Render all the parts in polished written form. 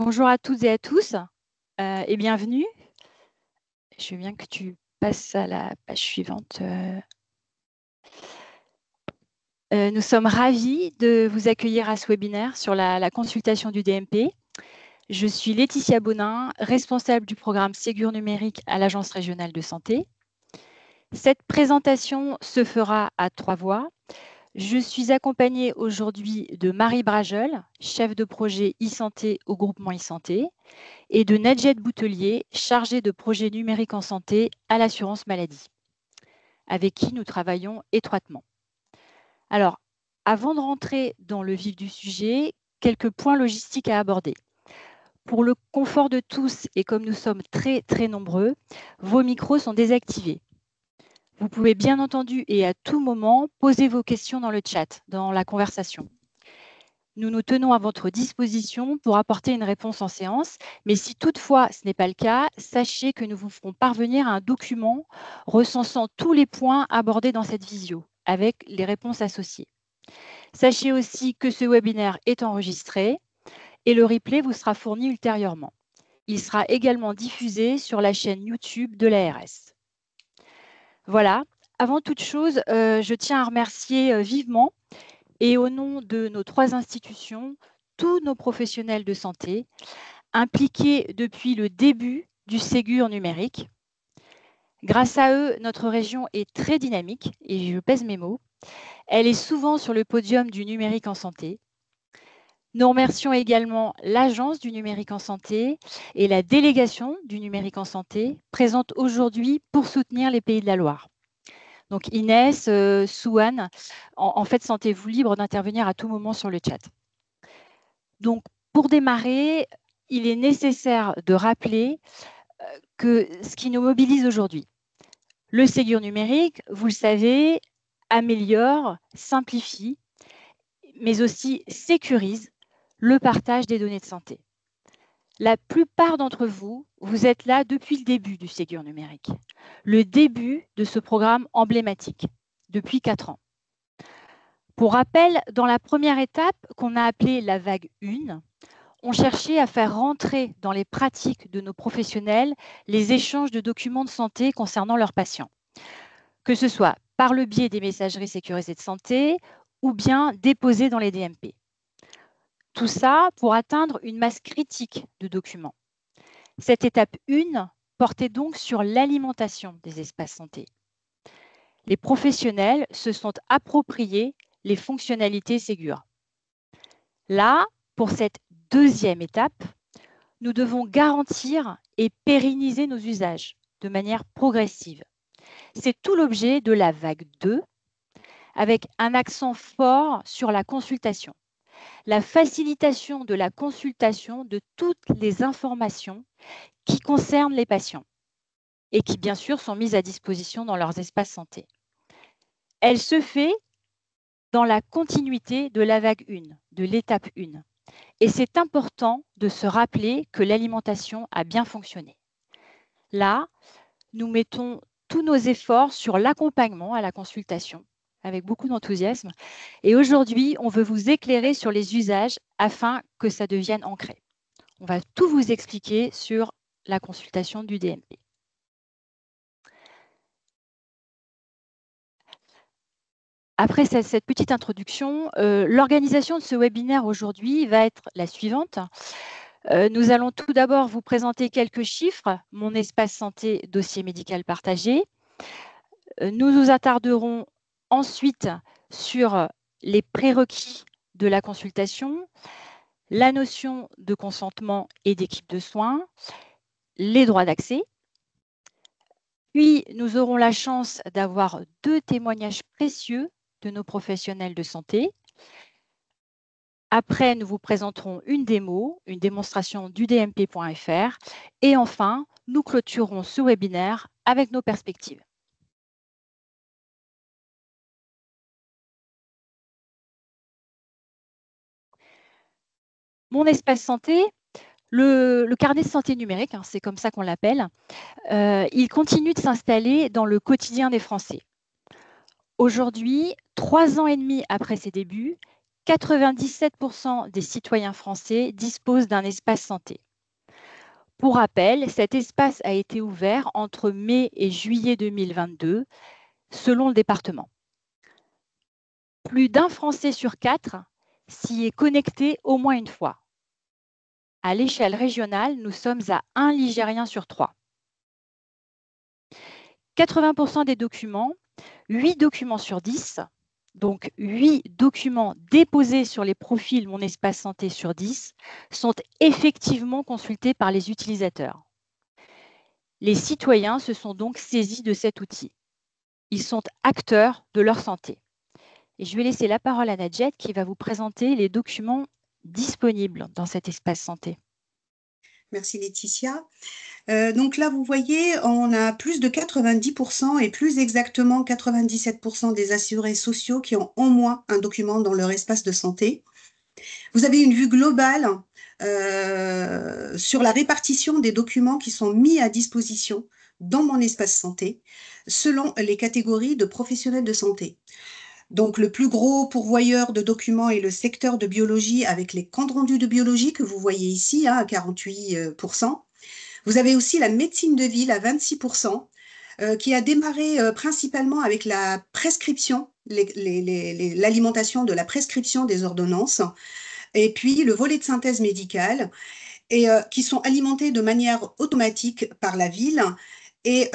Bonjour à toutes et à tous et bienvenue. Je veux bien que tu passes à la page suivante. Nous sommes ravis de vous accueillir à ce webinaire sur la consultation du DMP. Je suis Laetitia Bonin, responsable du programme Ségur numérique à l'Agence régionale de santé. Cette présentation se fera à 3 voix. Je suis accompagnée aujourd'hui de Marie Brajol, chef de projet e-santé au groupement e-santé, et de Nadjet Boutelier, chargée de projet numérique en santé à l'assurance maladie, avec qui nous travaillons étroitement. Alors, avant de rentrer dans le vif du sujet, quelques points logistiques à aborder. Pour le confort de tous et comme nous sommes très nombreux, vos micros sont désactivés. Vous pouvez bien entendu et à tout moment poser vos questions dans le chat, dans la conversation. Nous nous tenons à votre disposition pour apporter une réponse en séance, mais si toutefois ce n'est pas le cas, sachez que nous vous ferons parvenir un document recensant tous les points abordés dans cette visio, avec les réponses associées. Sachez aussi que ce webinaire est enregistré et le replay vous sera fourni ultérieurement. Il sera également diffusé sur la chaîne YouTube de l'ARS. Voilà, avant toute chose, je tiens à remercier vivement et au nom de nos 3 institutions, tous nos professionnels de santé impliqués depuis le début du Ségur numérique. Grâce à eux, notre région est très dynamique, et je pèse mes mots. Elle est souvent sur le podium du numérique en santé. Nous remercions également l'Agence du numérique en santé et la délégation du numérique en santé, présente aujourd'hui pour soutenir les Pays de la Loire. Donc Inès, Souane, en fait, sentez-vous libre d'intervenir à tout moment sur le chat. Donc, pour démarrer, il est nécessaire de rappeler que ce qui nous mobilise aujourd'hui, le Ségur numérique, vous le savez, améliore, simplifie, mais aussi sécurise le partage des données de santé. La plupart d'entre vous, vous êtes là depuis le début du Ségur numérique, le début de ce programme emblématique, depuis 4 ans. Pour rappel, dans la première étape, qu'on a appelée la vague 1, on cherchait à faire rentrer dans les pratiques de nos professionnels les échanges de documents de santé concernant leurs patients, que ce soit par le biais des messageries sécurisées de santé ou bien déposés dans les DMP. Tout ça pour atteindre une masse critique de documents. Cette étape 1 portait donc sur l'alimentation des espaces santé. Les professionnels se sont appropriés les fonctionnalités Ségur. Là, pour cette deuxième étape, nous devons garantir et pérenniser nos usages de manière progressive. C'est tout l'objet de la vague 2, avec un accent fort sur la consultation. La facilitation de la consultation de toutes les informations qui concernent les patients et qui, bien sûr, sont mises à disposition dans leurs espaces santé. Elle se fait dans la continuité de la vague 1, de l'étape 1. Et c'est important de se rappeler que l'alimentation a bien fonctionné. Là, nous mettons tous nos efforts sur l'accompagnement à la consultation, avec beaucoup d'enthousiasme. Et aujourd'hui, on veut vous éclairer sur les usages afin que ça devienne ancré. On va tout vous expliquer sur la consultation du DMP. Après cette petite introduction, l'organisation de ce webinaire aujourd'hui va être la suivante. Nous allons tout d'abord vous présenter quelques chiffres, mon espace santé, dossier médical partagé. Nous nous attarderons ensuite sur les prérequis de la consultation, la notion de consentement et d'équipe de soins, les droits d'accès. Puis, nous aurons la chance d'avoir 2 témoignages précieux de nos professionnels de santé. Après, nous vous présenterons une démo, une démonstration du dmp.fr. Et enfin, nous clôturerons ce webinaire avec nos perspectives. Mon espace santé, le carnet de santé numérique, c'est comme ça qu'on l'appelle, il continue de s'installer dans le quotidien des Français. Aujourd'hui, 3 ans et demi après ses débuts, 97% des citoyens français disposent d'un espace santé. Pour rappel, cet espace a été ouvert entre mai et juillet 2022, selon le département. Plus d'un Français sur 4 s'y est connecté au moins une fois. À l'échelle régionale, nous sommes à 1 Ligérien sur 3. 80% des documents, 8 documents sur 10, donc 8 documents déposés sur les profils Mon Espace Santé sur 10, sont effectivement consultés par les utilisateurs. Les citoyens se sont donc saisis de cet outil. Ils sont acteurs de leur santé. Et je vais laisser la parole à Nadjet qui va vous présenter les documents disponibles dans cet espace santé. Merci Laetitia. Donc là, vous voyez, on a plus de 90% et plus exactement 97% des assurés sociaux qui ont au moins un document dans leur espace de santé. Vous avez une vue globale sur la répartition des documents qui sont mis à disposition dans mon espace santé selon les catégories de professionnels de santé. Donc, le plus gros pourvoyeur de documents est le secteur de biologie avec les comptes rendus de biologie que vous voyez ici, à 48%. Vous avez aussi la médecine de ville à 26%, qui a démarré principalement avec la prescription, l'alimentation de la prescription des ordonnances, et puis le volet de synthèse médicale, et qui sont alimentés de manière automatique par la ville. Et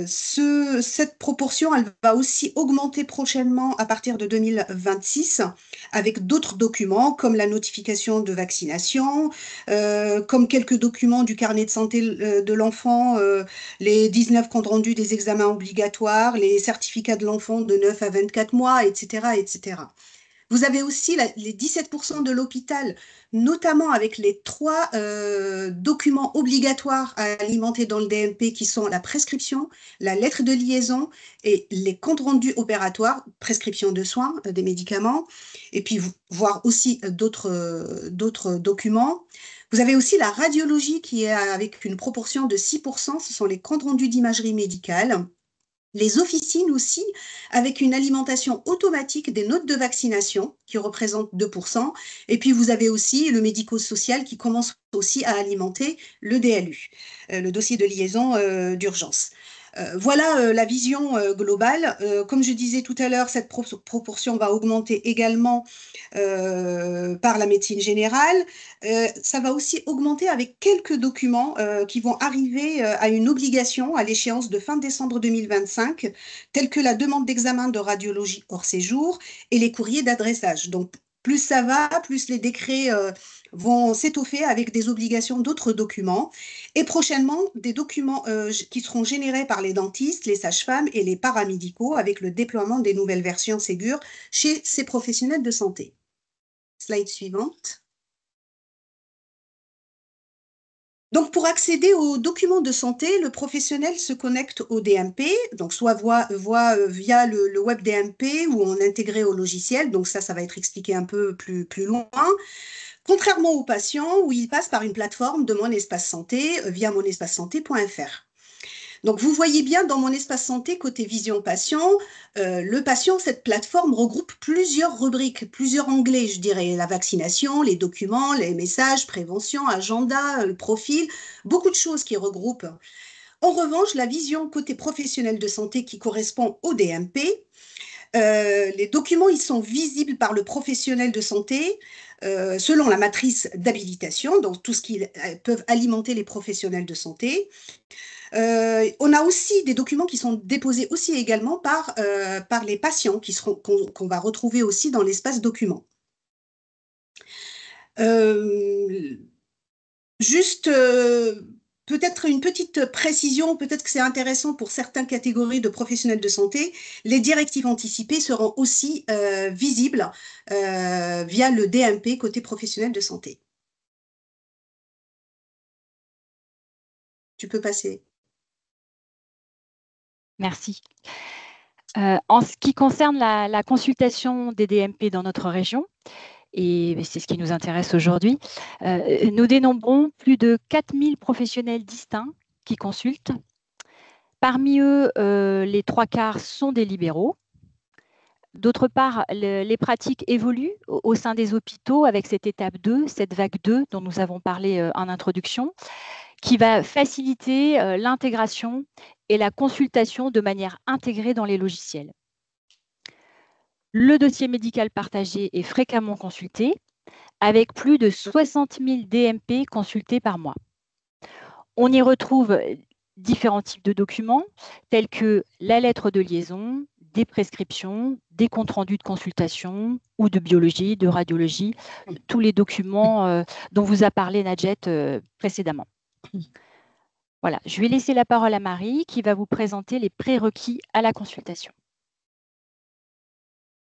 cette proportion, elle va aussi augmenter prochainement à partir de 2026 avec d'autres documents comme la notification de vaccination, comme quelques documents du carnet de santé de l'enfant, les 19 comptes rendus des examens obligatoires, les certificats de l'enfant de 9 à 24 mois, etc., etc. Vous avez aussi les 17% de l'hôpital, notamment avec les 3 documents obligatoires à alimenter dans le DMP qui sont la prescription, la lettre de liaison et les comptes rendus opératoires, prescription de soins, des médicaments, et puis voir aussi d'autres documents. Vous avez aussi la radiologie qui est avec une proportion de 6%, ce sont les comptes rendus d'imagerie médicale. Les officines aussi, avec une alimentation automatique des notes de vaccination qui représentent 2%. Et puis, vous avez aussi le médico-social qui commence aussi à alimenter le DLU, le dossier de liaison d'urgence. Voilà la vision globale. Comme je disais tout à l'heure, cette proportion va augmenter également par la médecine générale. Ça va aussi augmenter avec quelques documents qui vont arriver à une obligation à l'échéance de fin décembre 2025, tels que la demande d'examen de radiologie hors séjour et les courriers d'adressage. Donc, plus ça va, plus les décrets vont s'étoffer avec des obligations d'autres documents. Et prochainement, des documents qui seront générés par les dentistes, les sages-femmes et les paramédicaux avec le déploiement des nouvelles versions Ségur chez ces professionnels de santé. Slide suivante. Donc, pour accéder aux documents de santé, le professionnel se connecte au DMP, donc soit via le web DMP ou en intégré au logiciel. Donc ça va être expliqué un peu plus loin. Contrairement aux patients où il passe par une plateforme de Mon Espace Santé via monespacesanté.fr. Donc, vous voyez bien dans Mon Espace Santé, côté vision patient, le patient, cette plateforme regroupe plusieurs rubriques, plusieurs onglets, je dirais, la vaccination, les documents, les messages, prévention, agenda, le profil, beaucoup de choses qui regroupent. En revanche, la vision côté professionnel de santé qui correspond au DMP, les documents, ils sont visibles par le professionnel de santé selon la matrice d'habilitation, donc tout ce qui peuvent alimenter les professionnels de santé. On a aussi des documents qui sont déposés aussi également par les patients qu'on va retrouver aussi dans l'espace documents. Juste peut-être une petite précision, peut-être que c'est intéressant pour certaines catégories de professionnels de santé, les directives anticipées seront aussi visibles via le DMP côté professionnel de santé. Tu peux passer. Merci. En ce qui concerne la consultation des DMP dans notre région, et c'est ce qui nous intéresse aujourd'hui, nous dénombrons plus de 4000 professionnels distincts qui consultent. Parmi eux, les 3/4 sont des libéraux. D'autre part, les pratiques évoluent au sein des hôpitaux avec cette étape 2, cette vague 2 dont nous avons parlé en introduction, qui va faciliter l'intégration et la consultation de manière intégrée dans les logiciels. Le dossier médical partagé est fréquemment consulté, avec plus de 60 000 DMP consultés par mois. On y retrouve différents types de documents, tels que la lettre de liaison, des prescriptions, des comptes rendus de consultation ou de biologie, de radiologie, tous les documents dont vous a parlé Nadjet précédemment. Voilà, je vais laisser la parole à Marie qui va vous présenter les prérequis à la consultation.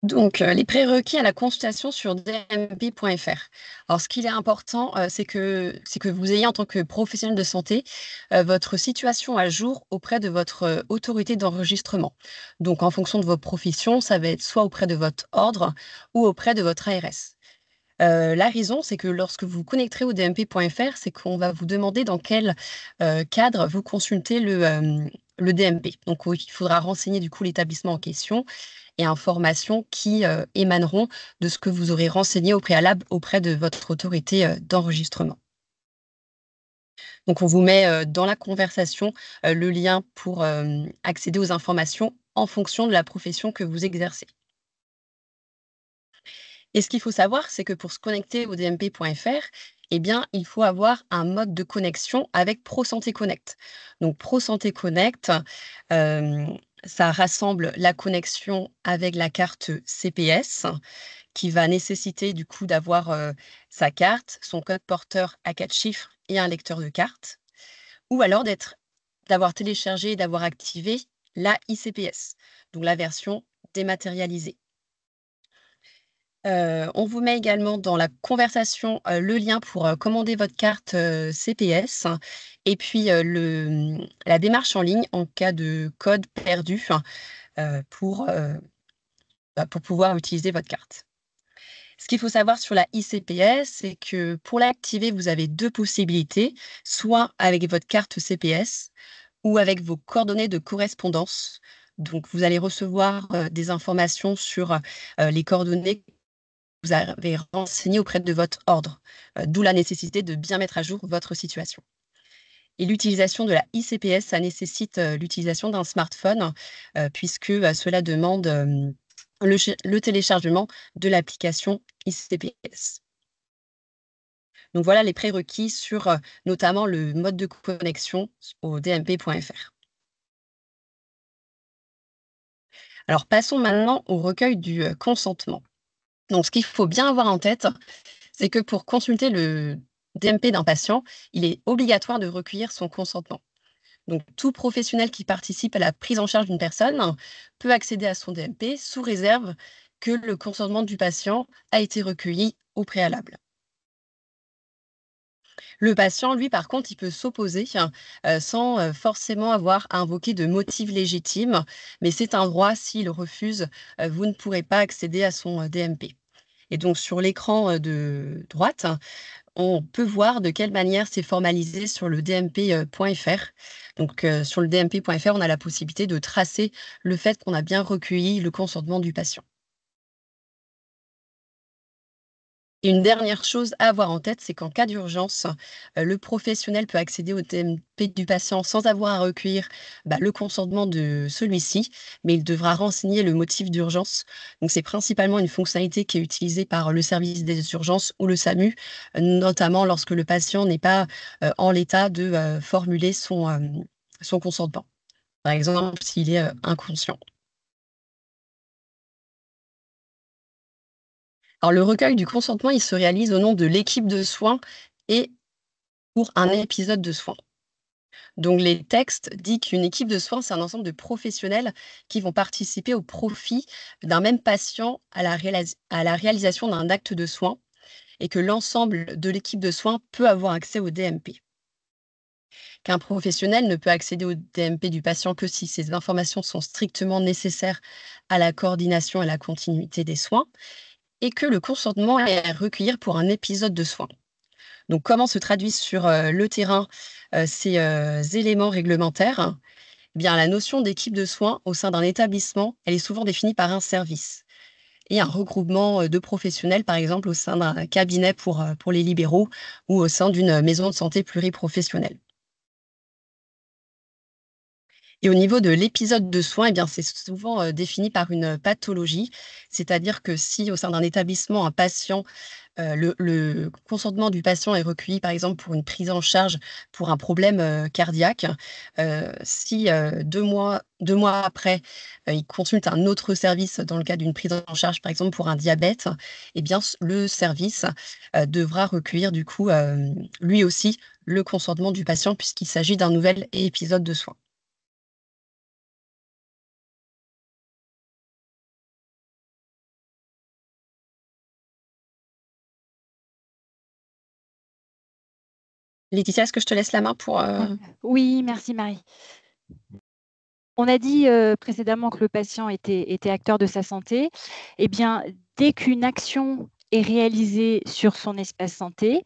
Donc, les prérequis à la consultation sur dmp.fr. Alors, ce qu'il est important, c'est que vous ayez en tant que professionnel de santé, votre situation à jour auprès de votre autorité d'enregistrement. Donc, en fonction de vos professions, ça va être soit auprès de votre ordre ou auprès de votre ARS. La raison, c'est que lorsque vous vous connecterez au dmp.fr, c'est qu'on va vous demander dans quel cadre vous consultez le DMP. Donc, il faudra renseigner du coup l'établissement en question et informations qui émaneront de ce que vous aurez renseigné au préalable auprès de votre autorité d'enregistrement. Donc, on vous met dans la conversation le lien pour accéder aux informations en fonction de la profession que vous exercez. Et ce qu'il faut savoir, c'est que pour se connecter au dmp.fr, eh bien, il faut avoir un mode de connexion avec ProSanté Connect. Donc, ProSanté Connect, ça rassemble la connexion avec la carte CPS, qui va nécessiter du coup d'avoir sa carte, son code porteur à 4 chiffres et un lecteur de carte, ou alors d'avoir téléchargé et d'avoir activé la ICPS, donc la version dématérialisée. On vous met également dans la conversation le lien pour commander votre carte CPS et puis la démarche en ligne en cas de code perdu pour pouvoir utiliser votre carte. Ce qu'il faut savoir sur la ICPS, c'est que pour l'activer, vous avez 2 possibilités, soit avec votre carte CPS ou avec vos coordonnées de correspondance. Donc, vous allez recevoir des informations sur les coordonnées vous avez renseigné auprès de votre ordre, d'où la nécessité de bien mettre à jour votre situation. Et l'utilisation de la ICPS, ça nécessite l'utilisation d'un smartphone, puisque cela demande le téléchargement de l'application ICPS. Donc voilà les prérequis sur notamment le mode de connexion au dmp.fr. Alors passons maintenant au recueil du consentement. Donc ce qu'il faut bien avoir en tête, c'est que pour consulter le DMP d'un patient, il est obligatoire de recueillir son consentement. Donc, tout professionnel qui participe à la prise en charge d'une personne peut accéder à son DMP sous réserve que le consentement du patient a été recueilli au préalable. Le patient, lui, par contre, il peut s'opposer sans forcément avoir à invoquer de motif légitime, mais c'est un droit, s'il refuse, vous ne pourrez pas accéder à son DMP. Et donc, sur l'écran de droite, on peut voir de quelle manière c'est formalisé sur le dmp.fr. Donc, sur le dmp.fr, on a la possibilité de tracer le fait qu'on a bien recueilli le consentement du patient. Et une dernière chose à avoir en tête, c'est qu'en cas d'urgence, le professionnel peut accéder au DMP du patient sans avoir à recueillir le consentement de celui-ci, mais il devra renseigner le motif d'urgence. Donc, c'est principalement une fonctionnalité qui est utilisée par le service des urgences ou le SAMU, notamment lorsque le patient n'est pas en l'état de formuler son consentement. Par exemple, s'il est inconscient. Alors, le recueil du consentement, il se réalise au nom de l'équipe de soins et pour un épisode de soins. Donc, les textes disent qu'une équipe de soins, c'est un ensemble de professionnels qui vont participer au profit d'un même patient à la réalisation d'un acte de soins et que l'ensemble de l'équipe de soins peut avoir accès au DMP. Qu'un professionnel ne peut accéder au DMP du patient que si ces informations sont strictement nécessaires à la coordination et à la continuité des soins et que le consentement est à recueillir pour un épisode de soins. Donc, comment se traduisent sur le terrain ces éléments réglementaires? Eh bien, la notion d'équipe de soins au sein d'un établissement, elle est souvent définie par un service. et un regroupement de professionnels, par exemple au sein d'un cabinet pour les libéraux ou au sein d'une maison de santé pluriprofessionnelle. Et au niveau de l'épisode de soins, eh bien, c'est souvent, défini par une pathologie. C'est-à-dire que si au sein d'un établissement, un patient, le consentement du patient est recueilli, par exemple, pour une prise en charge pour un problème, cardiaque, si, 2 mois après, il consulte un autre service dans le cadre d'une prise en charge, par exemple, pour un diabète, eh bien le service, devra recueillir du coup, lui aussi, le consentement du patient puisqu'il s'agit d'un nouvel épisode de soins. Laetitia, est-ce que je te laisse la main pour, Oui, merci Marie. On a dit précédemment que le patient était acteur de sa santé. Eh bien, dès qu'une action est réalisée sur son espace santé,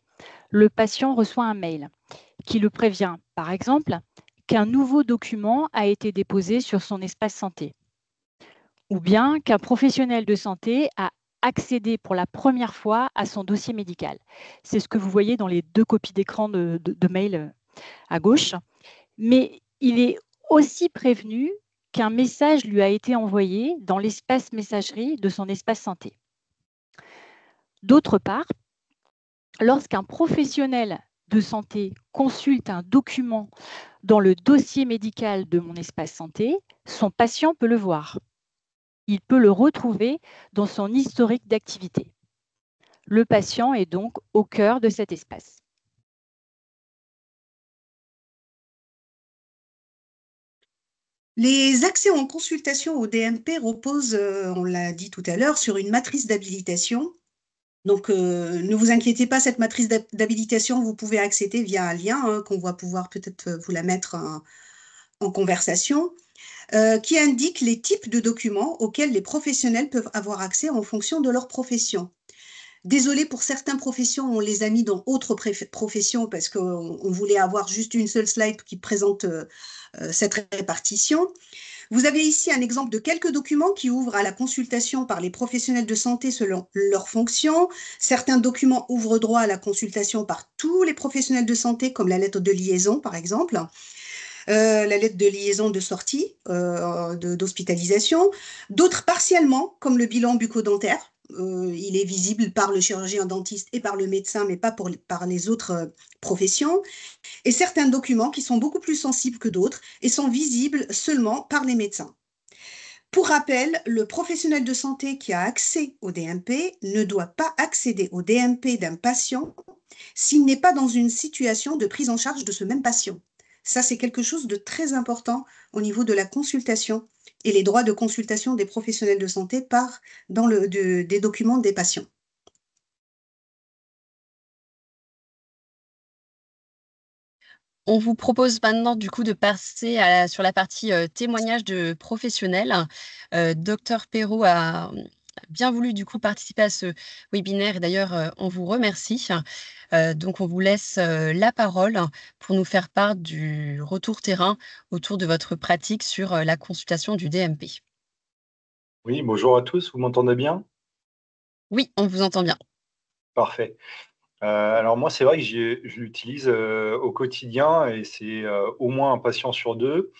le patient reçoit un mail qui le prévient, par exemple, qu'un nouveau document a été déposé sur son espace santé, ou bien qu'un professionnel de santé a accédé pour la première fois à son dossier médical. C'est ce que vous voyez dans les 2 copies d'écran de mail à gauche. Mais il est aussi prévenu qu'un message lui a été envoyé dans l'espace messagerie de son espace santé. D'autre part, lorsqu'un professionnel de santé consulte un document dans le dossier médical de mon espace santé, son patient peut le voir. Il peut le retrouver dans son historique d'activité. Le patient est donc au cœur de cet espace. Les accès en consultation au DMP reposent, on l'a dit tout à l'heure, sur une matrice d'habilitation. Donc, ne vous inquiétez pas, cette matrice d'habilitation, vous pouvez accéder via un lien qu'on va pouvoir peut-être vous la mettre en conversation, qui indique les types de documents auxquels les professionnels peuvent avoir accès en fonction de leur profession. Désolée pour certaines professions, on les a mis dans autres professions parce qu'on voulait avoir juste une seule slide qui présente cette répartition. Vous avez ici un exemple de quelques documents qui ouvrent à la consultation par les professionnels de santé selon leurs fonctions. Certains documents ouvrent droit à la consultation par tous les professionnels de santé, comme la lettre de liaison, par exemple, la lettre de liaison de sortie d'hospitalisation. D'autres partiellement, comme le bilan bucco-dentaire. Il est visible par le chirurgien dentiste et par le médecin, mais pas par les autres professions. Et certains documents qui sont beaucoup plus sensibles que d'autres et sont visibles seulement par les médecins. Pour rappel, le professionnel de santé qui a accès au DMP ne doit pas accéder au DMP d'un patient s'il n'est pas dans une situation de prise en charge de ce même patient. Ça, c'est quelque chose de très important au niveau de la consultation et les droits de consultation des professionnels de santé des documents des patients. On vous propose maintenant du coup de passer sur la partie témoignage de professionnels. Docteur Perrault a bien voulu du coup participer à ce webinaire et d'ailleurs on vous remercie. Donc on vous laisse la parole pour nous faire part du retour terrain autour de votre pratique sur la consultation du DMP. Oui, bonjour à tous, vous m'entendez bien? Oui, on vous entend bien. Parfait. Alors moi, c'est vrai que je l'utilise au quotidien et c'est au moins un patient sur deux.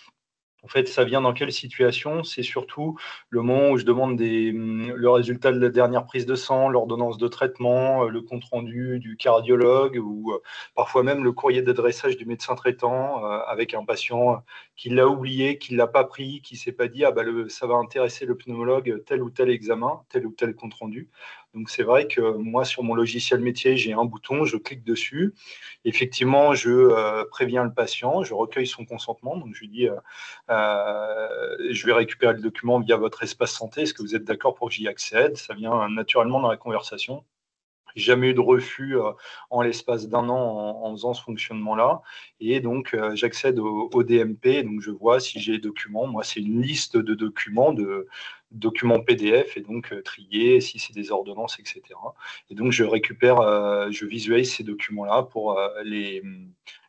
En fait, ça vient dans quelle situation? C'est surtout le moment où je demande le résultat de la dernière prise de sang, l'ordonnance de traitement, le compte-rendu du cardiologue ou parfois même le courrier d'adressage du médecin traitant avec un patient qui l'a oublié, qui ne l'a pas pris, qui ne s'est pas dit ah bah ça va intéresser le pneumologue tel ou tel examen, tel ou tel compte-rendu. Donc c'est vrai que moi, sur mon logiciel métier, j'ai un bouton, je clique dessus. Effectivement, je préviens le patient, je recueille son consentement, donc je lui dis je vais récupérer le document via votre espace santé. Est-ce que vous êtes d'accord pour que j'y accède? Ça vient naturellement dans la conversation. Jamais eu de refus en l'espace d'un an en faisant ce fonctionnement-là. Et donc, j'accède au DMP. Donc, je vois si j'ai les documents. Moi, c'est une liste de documents PDF, et donc trier si c'est des ordonnances, etc. Et donc, je visualise ces documents-là pour les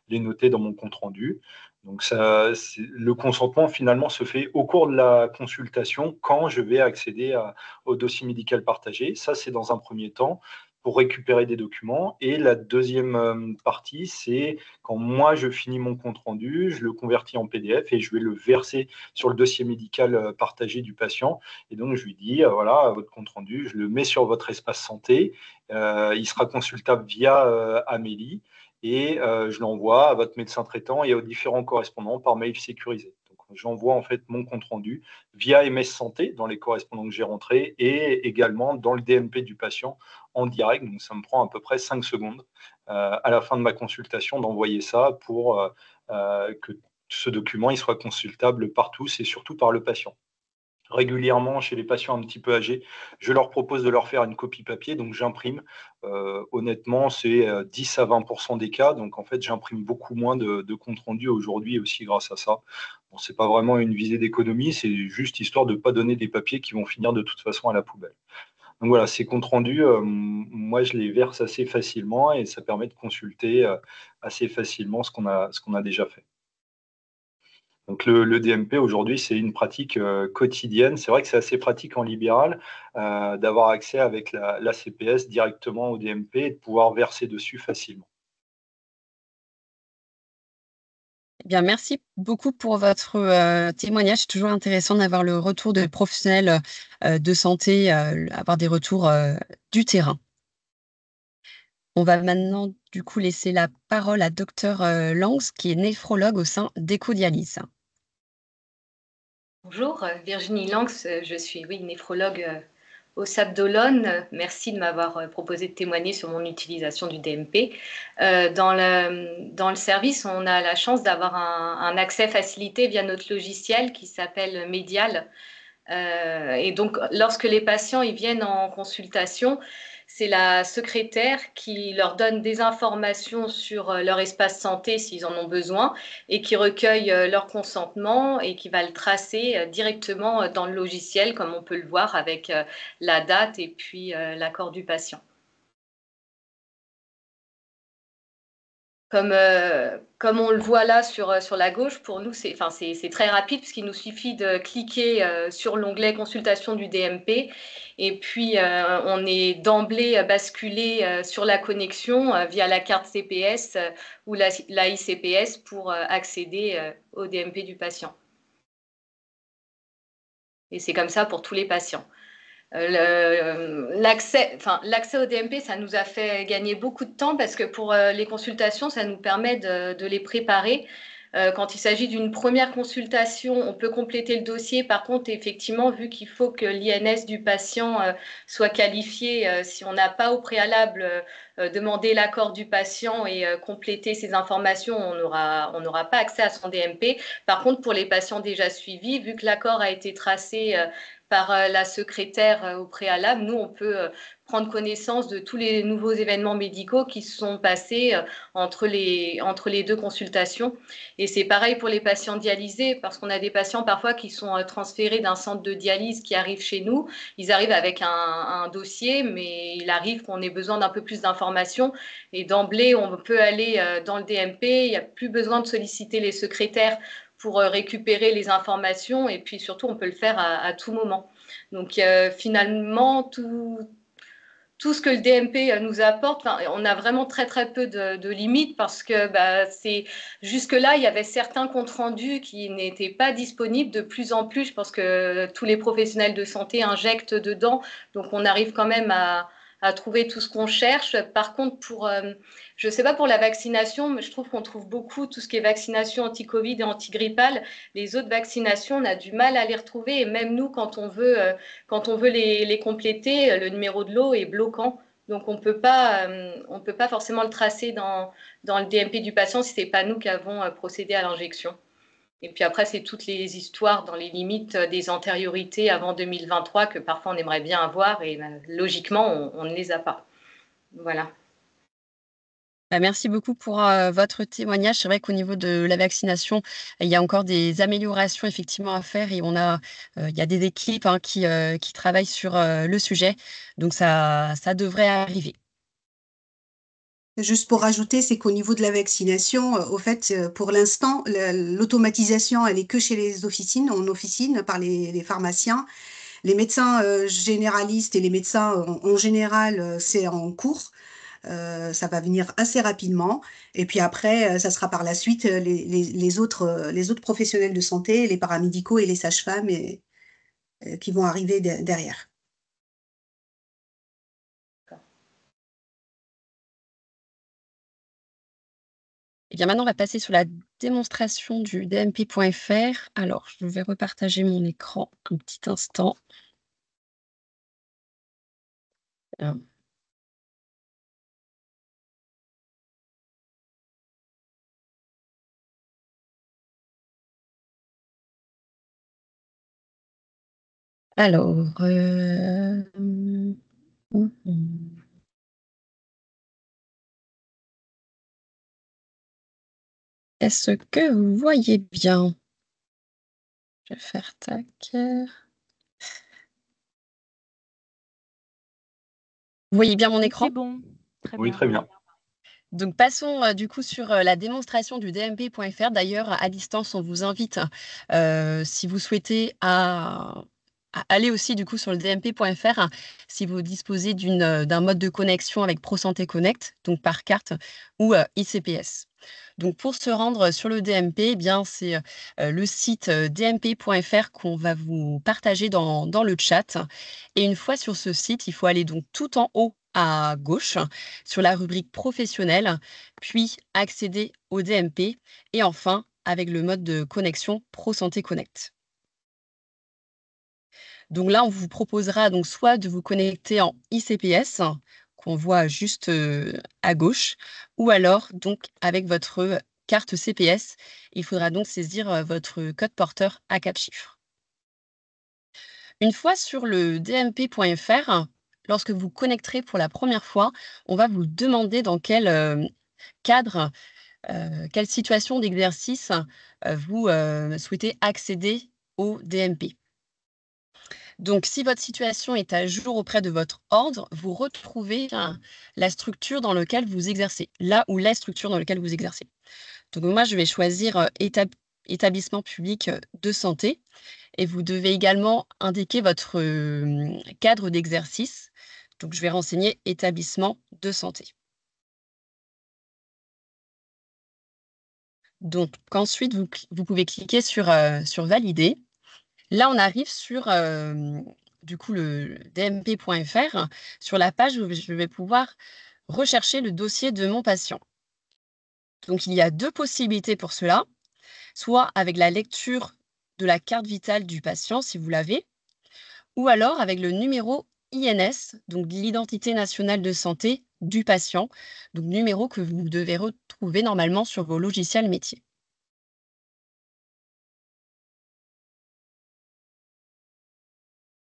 noter dans mon compte-rendu. Donc, le consentement, finalement, se fait au cours de la consultation quand je vais accéder au dossier médical partagé. Ça, c'est dans un premier temps pour récupérer des documents. Et la deuxième partie, c'est quand moi, je finis mon compte-rendu, je le convertis en PDF et je vais le verser sur le dossier médical partagé du patient. Et donc, je lui dis, voilà, votre compte-rendu, je le mets sur votre espace santé. Il sera consultable via Amélie et je l'envoie à votre médecin traitant et aux différents correspondants par mail sécurisé. Donc, j'envoie en fait mon compte-rendu via MS Santé dans les correspondants que j'ai rentrés et également dans le DMP du patient en direct. Donc, ça me prend à peu près 5 secondes à la fin de ma consultation d'envoyer ça pour que ce document il soit consultable par tous et surtout par le patient. Régulièrement, chez les patients un petit peu âgés, je leur propose de leur faire une copie papier, donc j'imprime. Honnêtement, c'est 10 à 20% des cas, donc en fait, j'imprime beaucoup moins de comptes rendus aujourd'hui aussi grâce à ça. Bon, ce n'est pas vraiment une visée d'économie, c'est juste histoire de ne pas donner des papiers qui vont finir de toute façon à la poubelle. Donc voilà, ces comptes rendus, moi, je les verse assez facilement et ça permet de consulter assez facilement ce qu'on a déjà fait. Donc le DMP aujourd'hui, c'est une pratique quotidienne. C'est vrai que c'est assez pratique en libéral d'avoir accès avec la CPS directement au DMP et de pouvoir verser dessus facilement. Eh bien, merci beaucoup pour votre témoignage. C'est toujours intéressant d'avoir le retour de professionnels de santé, avoir des retours du terrain. On va maintenant du coup laisser la parole à Dr Langs, qui est néphrologue au sein d'Ecodialyse. Bonjour, Virginie Langs, je suis néphrologue au SAP d'Olonne. Merci de m'avoir proposé de témoigner sur mon utilisation du DMP. Dans le service, on a la chance d'avoir un accès facilité via notre logiciel qui s'appelle Medial. Et donc, lorsque les patients ils viennent en consultation, c'est la secrétaire qui leur donne des informations sur leur espace santé s'ils en ont besoin et qui recueille leur consentement et qui va le tracer directement dans le logiciel, comme on peut le voir avec la date et puis l'accord du patient. Comme on le voit là sur la gauche, pour nous, c'est très rapide puisqu'il nous suffit de cliquer sur l'onglet consultation du DMP et puis on est d'emblée basculé sur la connexion via la carte CPS ou la ICPS pour accéder au DMP du patient. Et c'est comme ça pour tous les patients. L'accès au DMP, ça nous a fait gagner beaucoup de temps parce que pour les consultations, ça nous permet de les préparer. Quand il s'agit d'une première consultation, on peut compléter le dossier. Par contre, effectivement, vu qu'il faut que l'INS du patient soit qualifié, si on n'a pas au préalable demandé l'accord du patient et complété ces informations, on n'aura pas accès à son DMP. Par contre, pour les patients déjà suivis, vu que l'accord a été tracé par la secrétaire au préalable, nous, on peut prendre connaissance de tous les nouveaux événements médicaux qui se sont passés entre les deux consultations. Et c'est pareil pour les patients dialysés, parce qu'on a des patients parfois qui sont transférés d'un centre de dialyse qui arrivent chez nous. Ils arrivent avec un dossier, mais il arrive qu'on ait besoin d'un peu plus d'informations. Et d'emblée, on peut aller dans le DMP. Il n'y a plus besoin de solliciter les secrétaires pour récupérer les informations et puis surtout on peut le faire à tout moment. Donc finalement tout ce que le DMP nous apporte, on a vraiment très peu de limites parce que jusque-là, il y avait certains comptes rendus qui n'étaient pas disponibles. De plus en plus, je pense que tous les professionnels de santé injectent dedans, donc on arrive quand même à trouver tout ce qu'on cherche. Par contre, je ne sais pas pour la vaccination, mais je trouve qu'on trouve beaucoup tout ce qui est vaccination anti-Covid et anti-grippale. Les autres vaccinations, on a du mal à les retrouver. Et même nous, quand on veut les compléter, le numéro de lot est bloquant. Donc, on peut pas forcément le tracer dans le DMP du patient si ce n'est pas nous qui avons procédé à l'injection. Et puis après, c'est toutes les histoires dans les limites des antériorités avant 2023 que parfois on aimerait bien avoir et logiquement, on ne les a pas. Voilà. Merci beaucoup pour votre témoignage. C'est vrai qu'au niveau de la vaccination, il y a encore des améliorations effectivement à faire et il y a des équipes qui travaillent sur le sujet. Donc ça devrait arriver. Juste pour rajouter, c'est qu'au niveau de la vaccination, au fait, pour l'instant, l'automatisation, elle est que chez les officines, en officine, par les pharmaciens. Les médecins généralistes et les médecins en général, c'est en cours. Ça va venir assez rapidement. Et puis après, ça sera par la suite les autres professionnels de santé, les paramédicaux et les sages-femmes qui vont arriver derrière. Et bien maintenant, on va passer sur la démonstration du DMP.fr. Alors, je vais repartager mon écran un petit instant. Euh, Alors, est-ce que vous voyez bien? Je vais faire tac. Vous voyez bien mon Oui, écran? c'est bon. Très Oui, bien. très bien. Donc passons du coup sur la démonstration du DMP.fr. D'ailleurs, à distance, on vous invite, si vous souhaitez, à aller aussi du coup sur le DMP.fr si vous disposez d'un mode de connexion avec ProSanté Connect, donc par carte, ou ICPS. Donc pour se rendre sur le DMP, eh bien c'est le site dmp.fr qu'on va vous partager dans le chat. Et une fois sur ce site, il faut aller donc tout en haut à gauche sur la rubrique professionnelle, puis accéder au DMP et enfin avec le mode de connexion ProSanté Connect. Donc là, on vous proposera donc soit de vous connecter en ICPS, qu'on voit juste à gauche, ou alors donc avec votre carte CPS. Il faudra donc saisir votre code porteur à 4 chiffres. Une fois sur le dmp.fr, lorsque vous connecterez pour la première fois, on va vous demander dans quel cadre, quelle situation d'exercice vous souhaitez accéder au DMP. Donc, si votre situation est à jour auprès de votre ordre, vous retrouvez la structure dans laquelle vous exercez, là où la structure dans laquelle vous exercez. Donc, moi, je vais choisir établissement public de santé et vous devez également indiquer votre cadre d'exercice. Donc, je vais renseigner établissement de santé. Donc, ensuite, vous pouvez cliquer sur valider. Là, on arrive sur du coup le dmp.fr, sur la page où je vais pouvoir rechercher le dossier de mon patient. Donc, il y a deux possibilités pour cela, soit avec la lecture de la carte vitale du patient, si vous l'avez, ou alors avec le numéro INS, donc l'identité nationale de santé du patient, donc numéro que vous devez retrouver normalement sur vos logiciels métiers.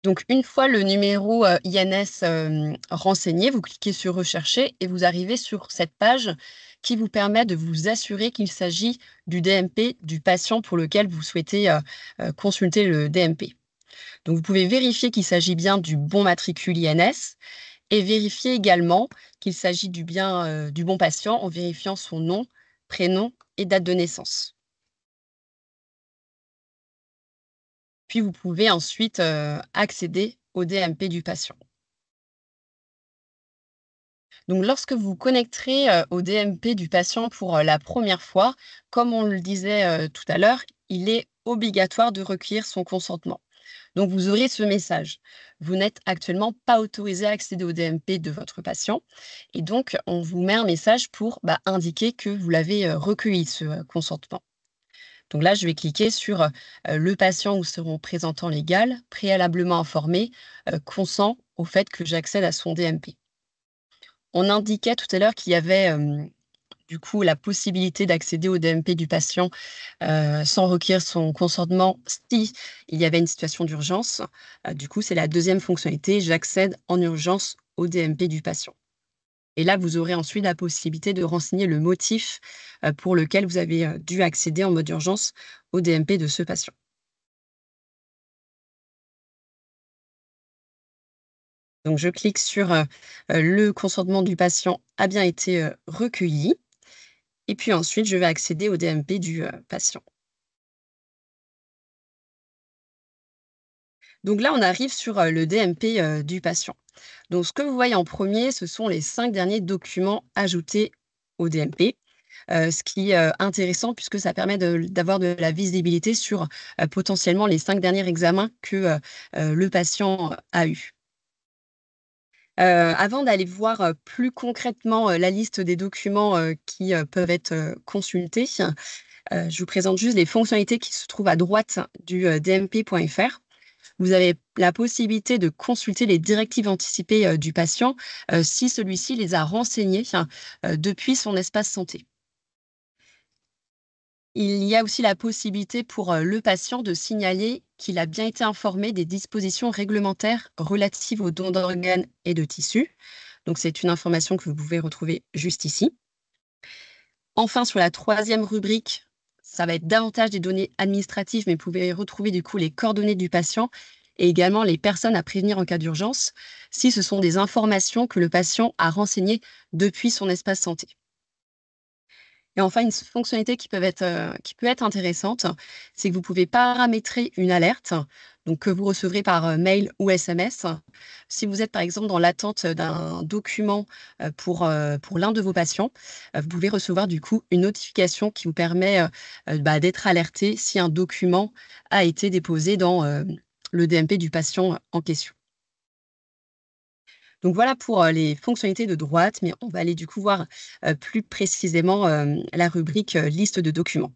Donc, une fois le numéro INS renseigné, vous cliquez sur Rechercher et vous arrivez sur cette page qui vous permet de vous assurer qu'il s'agit du DMP du patient pour lequel vous souhaitez consulter le DMP. Donc, vous pouvez vérifier qu'il s'agit bien du bon matricule INS et vérifier également qu'il s'agit du bon patient en vérifiant son nom, prénom et date de naissance. Puis, vous pouvez ensuite accéder au DMP du patient. Donc, lorsque vous connecterez au DMP du patient pour la première fois, comme on le disait tout à l'heure, il est obligatoire de recueillir son consentement. Donc, vous aurez ce message. Vous n'êtes actuellement pas autorisé à accéder au DMP de votre patient. Et donc, on vous met un message pour indiquer que vous l'avez recueilli, ce consentement. Donc là, je vais cliquer sur le patient ou son représentant légal, préalablement informé, consent au fait que j'accède à son DMP. On indiquait tout à l'heure qu'il y avait du coup la possibilité d'accéder au DMP du patient sans requérir son consentement si il y avait une situation d'urgence. Du coup, c'est la deuxième fonctionnalité, j'accède en urgence au DMP du patient. Et là, vous aurez ensuite la possibilité de renseigner le motif pour lequel vous avez dû accéder en mode urgence au DMP de ce patient. Donc, je clique sur le consentement du patient a bien été recueilli. Et puis ensuite, je vais accéder au DMP du patient. Donc là, on arrive sur le DMP du patient. Donc, ce que vous voyez en premier, ce sont les 5 derniers documents ajoutés au DMP. Ce qui est intéressant puisque ça permet d'avoir de la visibilité sur potentiellement les 5 derniers examens que le patient a eu. Avant d'aller voir plus concrètement la liste des documents qui peuvent être consultés, je vous présente juste les fonctionnalités qui se trouvent à droite du dmp.fr. Vous avez la possibilité de consulter les directives anticipées du patient si celui-ci les a renseignées depuis son espace santé. Il y a aussi la possibilité pour le patient de signaler qu'il a bien été informé des dispositions réglementaires relatives aux dons d'organes et de tissus. Donc, c'est une information que vous pouvez retrouver juste ici. Enfin, sur la 3e rubrique, ça va être davantage des données administratives, mais vous pouvez retrouver du coup les coordonnées du patient et également les personnes à prévenir en cas d'urgence, si ce sont des informations que le patient a renseignées depuis son espace santé. Et enfin, une fonctionnalité qui peut être intéressante, c'est que vous pouvez paramétrer une alerte, donc que vous recevrez par mail ou SMS. Si vous êtes par exemple dans l'attente d'un document pour l'un de vos patients, vous pouvez recevoir du coup une notification qui vous permet d'être alerté si un document a été déposé dans le DMP du patient en question. Donc voilà pour les fonctionnalités de droite, mais on va aller du coup voir plus précisément la rubrique liste de documents.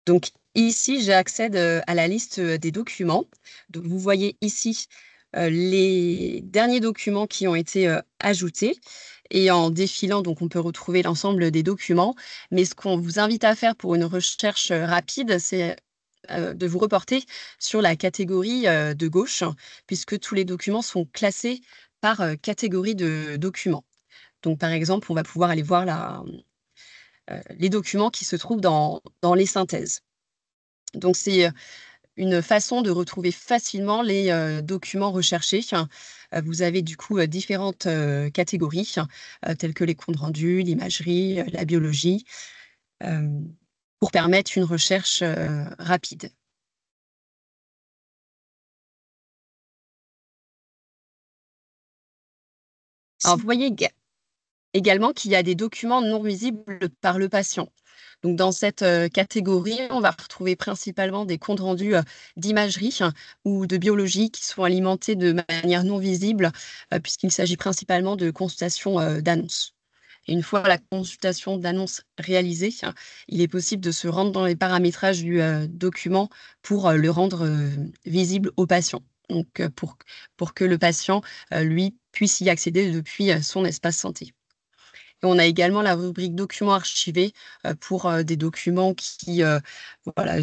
Donc ici, j'accède à la liste des documents. Donc vous voyez ici les derniers documents qui ont été ajoutés. Et en défilant, donc on peut retrouver l'ensemble des documents. Mais ce qu'on vous invite à faire pour une recherche rapide, c'est de vous reporter sur la catégorie de gauche, puisque tous les documents sont classés par catégorie de documents. Donc, par exemple, on va pouvoir aller voir les documents qui se trouvent dans les synthèses. Donc, c'est une façon de retrouver facilement les documents recherchés. Vous avez du coup différentes catégories, telles que les comptes rendus, l'imagerie, la biologie, pour permettre une recherche rapide. Alors, vous voyez également qu'il y a des documents non visibles par le patient. Donc, dans cette catégorie, on va retrouver principalement des comptes rendus d'imagerie ou de biologie qui sont alimentés de manière non visible, puisqu'il s'agit principalement de consultations d'annonces. Et une fois la consultation d'annonce réalisée, il est possible de se rendre dans les paramétrages du document pour le rendre visible au patient. Donc, pour que le patient, lui, puisse y accéder depuis son espace santé. Et on a également la rubrique documents archivés pour des documents qui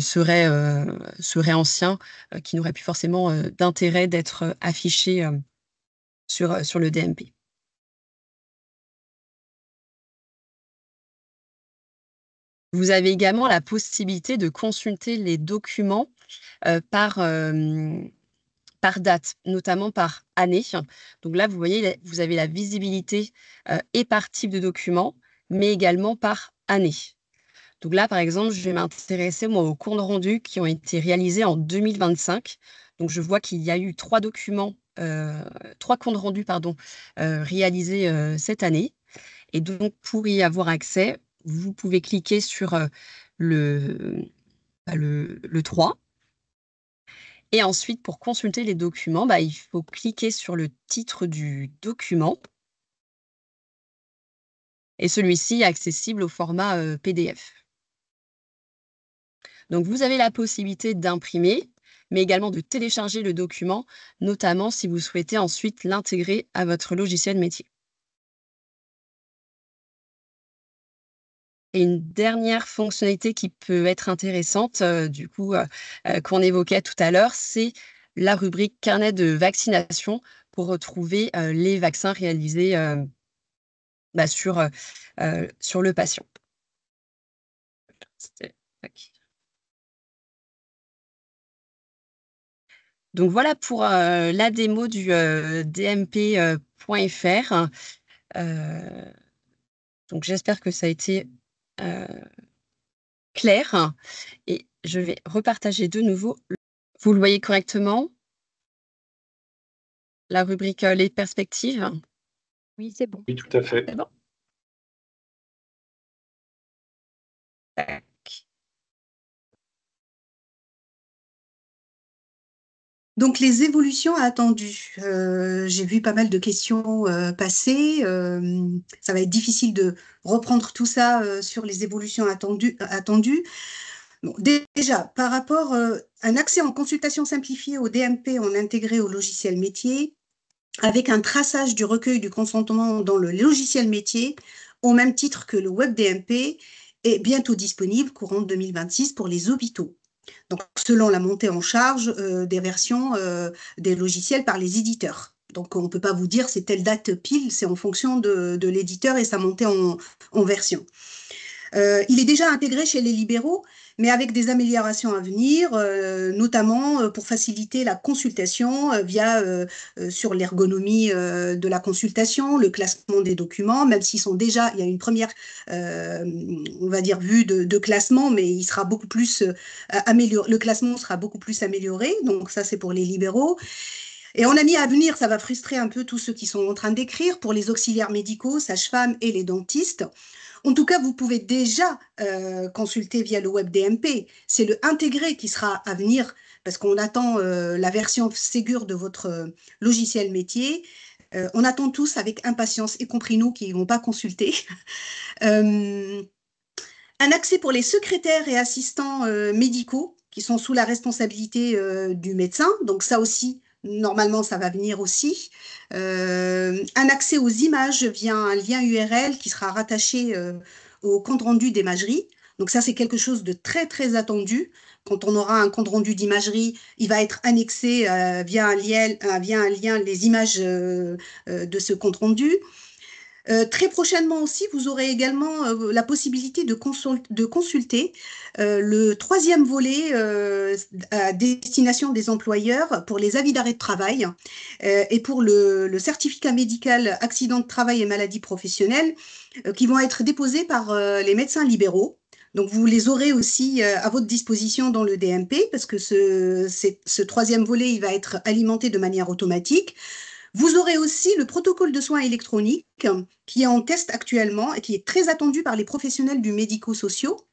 seraient anciens, qui n'auraient plus forcément d'intérêt d'être affichés sur le DMP. Vous avez également la possibilité de consulter les documents par date, notamment par année. Donc là, vous voyez, vous avez la visibilité et par type de document, mais également par année. Donc là, par exemple, je vais m'intéresser moi aux comptes rendus qui ont été réalisés en 2025. Donc je vois qu'il y a eu 3 comptes rendus réalisés cette année. Et donc pour y avoir accès, vous pouvez cliquer sur le 3. Et ensuite, pour consulter les documents, il faut cliquer sur le titre du document. Et celui-ci est accessible au format PDF. Donc, vous avez la possibilité d'imprimer, mais également de télécharger le document, notamment si vous souhaitez ensuite l'intégrer à votre logiciel métier. Et une dernière fonctionnalité qui peut être intéressante, qu'on évoquait tout à l'heure, c'est la rubrique carnet de vaccination pour retrouver les vaccins réalisés sur le patient. Donc voilà pour la démo du dmp.fr. Donc j'espère que ça a été clair. Et je vais repartager de nouveau. Vous le voyez correctement? La rubrique les perspectives? Oui, c'est bon. Oui, tout à fait. C'est bon? Tac. Donc, les évolutions attendues. J'ai vu pas mal de questions passer. Ça va être difficile de reprendre tout ça sur les évolutions attendues. Bon, déjà, par rapport à un accès en consultation simplifiée au DMP en intégré au logiciel métier, avec un traçage du recueil du consentement dans le logiciel métier, au même titre que le web DMP, est bientôt disponible courant 2026 pour les hôpitaux. Donc, selon la montée en charge des versions des logiciels par les éditeurs. Donc, on ne peut pas vous dire c'est telle date pile, c'est en fonction de l'éditeur et sa montée en version. Il est déjà intégré chez les libéraux, mais avec des améliorations à venir, notamment pour faciliter la consultation sur l'ergonomie de la consultation, le classement des documents, même s'ils sont déjà, il y a une première, on va dire, vue de classement, mais il sera beaucoup plus amélioré, le classement sera beaucoup plus amélioré, donc ça c'est pour les libéraux. Et on a mis à venir, ça va frustrer un peu tous ceux qui sont en train d'écrire, pour les auxiliaires médicaux, sages-femmes et les dentistes. En tout cas, vous pouvez déjà consulter via le web DMP. C'est le intégré qui sera à venir parce qu'on attend la version Ségur de votre logiciel métier. On attend tous avec impatience, y compris nous qui ne vont pas consulter. Un accès pour les secrétaires et assistants médicaux qui sont sous la responsabilité du médecin. Donc ça aussi, normalement, ça va venir aussi. Un accès aux images via un lien URL qui sera rattaché au compte-rendu d'imagerie. Donc ça, c'est quelque chose de très, très attendu. Quand on aura un compte-rendu d'imagerie, il va être annexé via un lien les images de ce compte-rendu. Très prochainement aussi, vous aurez également la possibilité de consulter le troisième volet à destination des employeurs pour les avis d'arrêt de travail et pour le certificat médical accident de travail et maladie professionnelle qui vont être déposés par les médecins libéraux. Donc, vous les aurez aussi à votre disposition dans le DMP parce que ce troisième volet, il va être alimenté de manière automatique. Vous aurez aussi le protocole de soins électroniques qui est en test actuellement et qui est très attendu par les professionnels du médico-sociaux.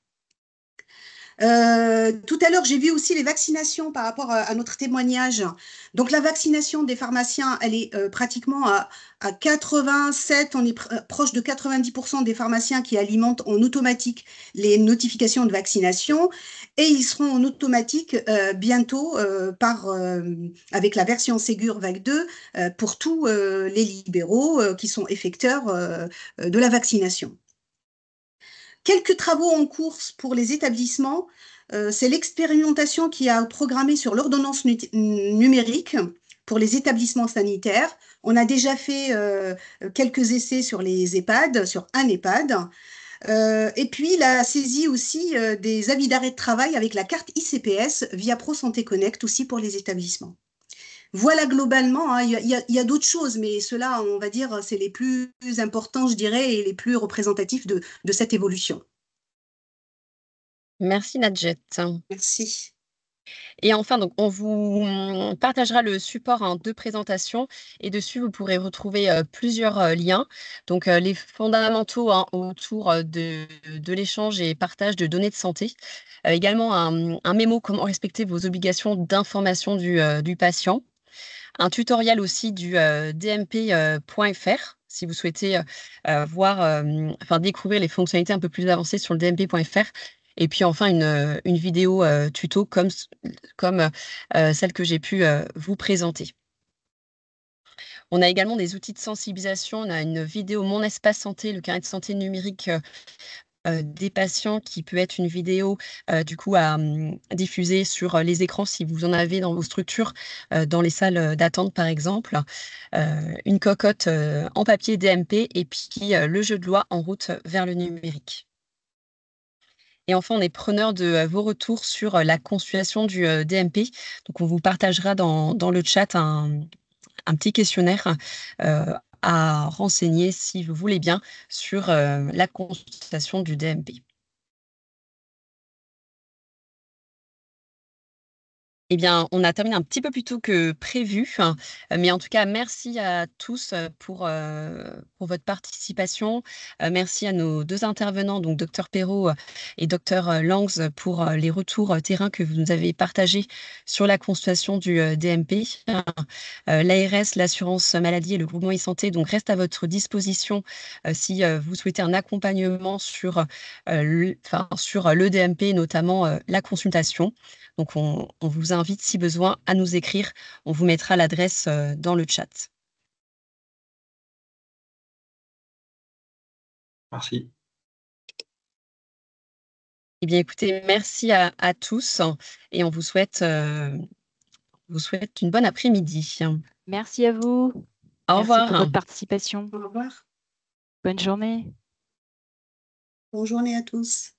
Tout à l'heure, j'ai vu aussi les vaccinations par rapport à notre témoignage. Donc, la vaccination des pharmaciens, elle est pratiquement à 87, on est proche de 90% des pharmaciens qui alimentent en automatique les notifications de vaccination et ils seront en automatique bientôt avec la version Ségur Vague 2 pour tous les libéraux qui sont effecteurs de la vaccination. Quelques travaux en cours pour les établissements. C'est l'expérimentation qui a programmé sur l'ordonnance numérique pour les établissements sanitaires. On a déjà fait quelques essais sur les EHPAD, sur un EHPAD. Et puis la saisie aussi des avis d'arrêt de travail avec la carte ICPS via ProSanté Connect aussi pour les établissements. Voilà globalement, hein, il y a d'autres choses, mais ceux-là, on va dire, c'est les plus importants, je dirais, et les plus représentatifs de cette évolution. Merci Nadjet. Merci. Et enfin, donc, on vous partagera le support de présentation et dessus, vous pourrez retrouver plusieurs liens. Donc, les fondamentaux autour de l'échange et partage de données de santé. Également, un mémo comment respecter vos obligations d'information du patient. Un tutoriel aussi du dmp.fr si vous souhaitez découvrir les fonctionnalités un peu plus avancées sur le dmp.fr. Et puis enfin, une vidéo tuto comme celle que j'ai pu vous présenter. On a également des outils de sensibilisation. On a une vidéo Mon Espace Santé, le carnet de santé numérique des patients qui peut être une vidéo du coup à diffuser sur les écrans si vous en avez dans vos structures, dans les salles d'attente par exemple, une cocotte en papier DMP et puis le jeu de loi en route vers le numérique. Et enfin, on est preneur de vos retours sur la consultation du DMP. Donc, on vous partagera dans le chat un petit questionnaire à renseigner, si vous voulez bien, sur la consultation du DMP. Eh bien, on a terminé un petit peu plus tôt que prévu, mais en tout cas, merci à tous pour votre participation. Merci à nos 2 intervenants, donc Dr Perrault et Dr Langs, pour les retours terrain que vous nous avez partagés sur la consultation du DMP. L'ARS, l'assurance maladie et le groupement e-santé donc restent à votre disposition si vous souhaitez un accompagnement sur le DMP, notamment la consultation. Donc, on vous invite, si besoin, à nous écrire. On vous mettra l'adresse dans le chat. Merci. Eh bien, écoutez, merci à tous et on vous souhaite une bonne après-midi. Merci à vous. Au Merci revoir. pour votre participation. Au revoir. Bonne journée. Bonne journée à tous.